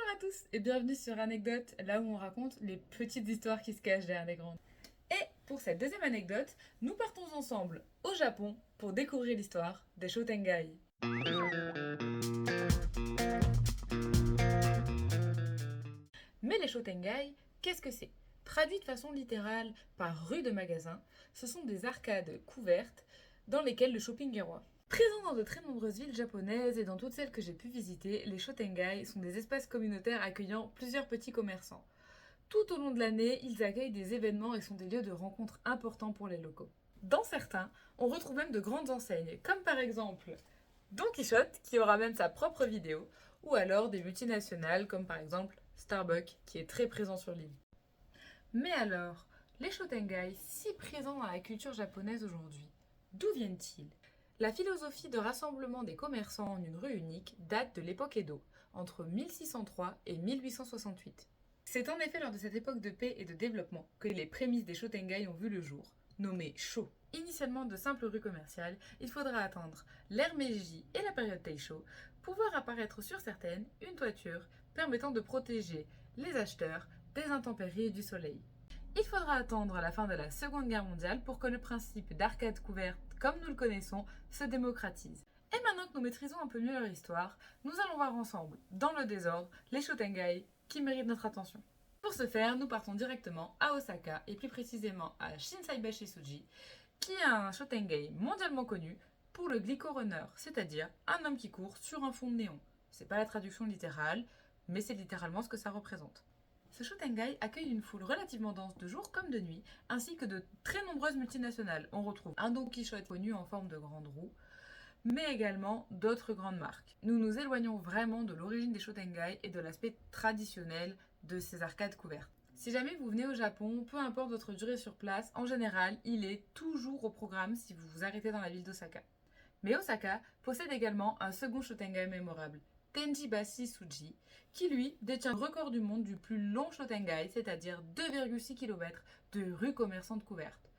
Bonjour à tous et bienvenue sur Anecdote, là où on raconte les petites histoires qui se cachent derrière les grandes. Et pour cette deuxième anecdote, nous partons ensemble au Japon pour découvrir l'histoire des Shotengai. Mais les Shotengai, qu'est-ce que c'est? Traduit de façon littérale par rue de magasin, ce sont des arcades couvertes dans lesquelles le shopping est roi. Présents dans de très nombreuses villes japonaises et dans toutes celles que j'ai pu visiter, les Shotengai sont des espaces communautaires accueillant plusieurs petits commerçants. Tout au long de l'année, ils accueillent des événements et sont des lieux de rencontre importants pour les locaux. Dans certains, on retrouve même de grandes enseignes, comme par exemple Don Quichotte, qui aura même sa propre vidéo, ou alors des multinationales, comme par exemple Starbucks, qui est très présent sur l'île. Mais alors, les Shotengai, si présents dans la culture japonaise aujourd'hui, d'où viennent-ils? La philosophie de rassemblement des commerçants en une rue unique date de l'époque Edo, entre 1603 et 1868. C'est en effet lors de cette époque de paix et de développement que les prémices des Shotengai ont vu le jour, nommés Sho. Initialement de simples rues commerciales, il faudra attendre l'ère Meiji et la période Taisho pour voir apparaître sur certaines une toiture permettant de protéger les acheteurs des intempéries et du soleil. Il faudra attendre la fin de la Seconde Guerre mondiale pour que le principe d'arcade couverte, comme nous le connaissons, se démocratise. Et maintenant que nous maîtrisons un peu mieux leur histoire, nous allons voir ensemble, dans le désordre, les Shotengai qui méritent notre attention. Pour ce faire, nous partons directement à Osaka, et plus précisément à Shinsaibashi Suji, qui est un Shotengai mondialement connu pour le Glico Runner, c'est-à-dire un homme qui court sur un fond de néon. C'est pas la traduction littérale, mais c'est littéralement ce que ça représente. Ce Shotengai accueille une foule relativement dense de jour comme de nuit, ainsi que de très nombreuses multinationales. On retrouve un Don Quichotte connu en forme de grande roue, mais également d'autres grandes marques. Nous nous éloignons vraiment de l'origine des Shotengai et de l'aspect traditionnel de ces arcades couvertes. Si jamais vous venez au Japon, peu importe votre durée sur place, en général, il est toujours au programme si vous vous arrêtez dans la ville d'Osaka. Mais Osaka possède également un second Shotengai mémorable, Tenjibashi Suji, qui lui détient le record du monde du plus long Shotengai, c'est-à-dire 2,6 km de rues commerçantes couvertes.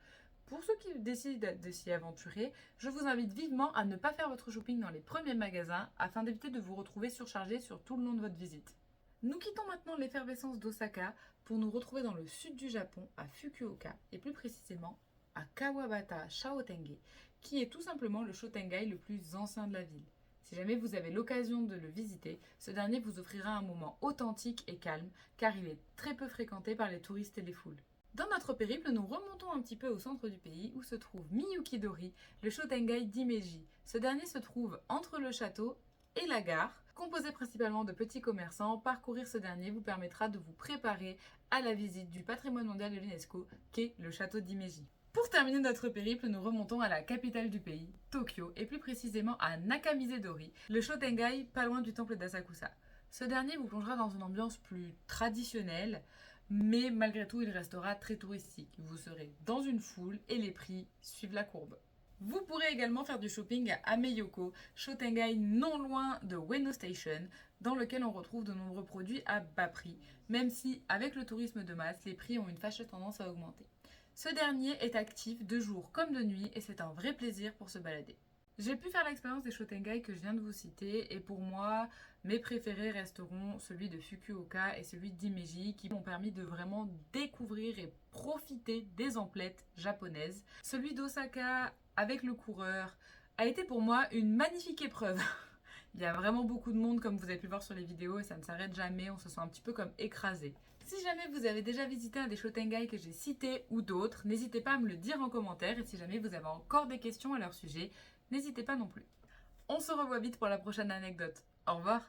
Pour ceux qui décident de s'y aventurer, je vous invite vivement à ne pas faire votre shopping dans les premiers magasins afin d'éviter de vous retrouver surchargé sur tout le long de votre visite. Nous quittons maintenant l'effervescence d'Osaka pour nous retrouver dans le sud du Japon, à Fukuoka, et plus précisément à Kawabata Shaotenge, qui est tout simplement le Shotengai le plus ancien de la ville. Si jamais vous avez l'occasion de le visiter, ce dernier vous offrira un moment authentique et calme, car il est très peu fréquenté par les touristes et les foules. Dans notre périple, nous remontons un petit peu au centre du pays où se trouve Miyukidori, le Shotengai d'Imeji. Ce dernier se trouve entre le château et la gare. Composé principalement de petits commerçants, parcourir ce dernier vous permettra de vous préparer à la visite du patrimoine mondial de l'UNESCO qu'est le château d'Imeji. Pour terminer notre périple, nous remontons à la capitale du pays, Tokyo, et plus précisément à Nakamisedori, le Shotengai pas loin du temple d'Asakusa. Ce dernier vous plongera dans une ambiance plus traditionnelle, mais malgré tout il restera très touristique. Vous serez dans une foule et les prix suivent la courbe. Vous pourrez également faire du shopping à Ameyoko, Shotengai non loin de Ueno Station, dans lequel on retrouve de nombreux produits à bas prix, même si, avec le tourisme de masse, les prix ont une fâcheuse tendance à augmenter. Ce dernier est actif de jour comme de nuit et c'est un vrai plaisir pour se balader. J'ai pu faire l'expérience des Shotengai que je viens de vous citer et pour moi, mes préférés resteront celui de Fukuoka et celui d'Imeji qui m'ont permis de vraiment découvrir et profiter des emplettes japonaises. Celui d'Osaka avec le coureur a été pour moi une magnifique épreuve. Il y a vraiment beaucoup de monde comme vous avez pu le voir sur les vidéos et ça ne s'arrête jamais, on se sent un petit peu comme écrasé. Si jamais vous avez déjà visité un des Shotengai que j'ai cités ou d'autres, n'hésitez pas à me le dire en commentaire et si jamais vous avez encore des questions à leur sujet, n'hésitez pas non plus. On se revoit vite pour la prochaine anecdote. Au revoir!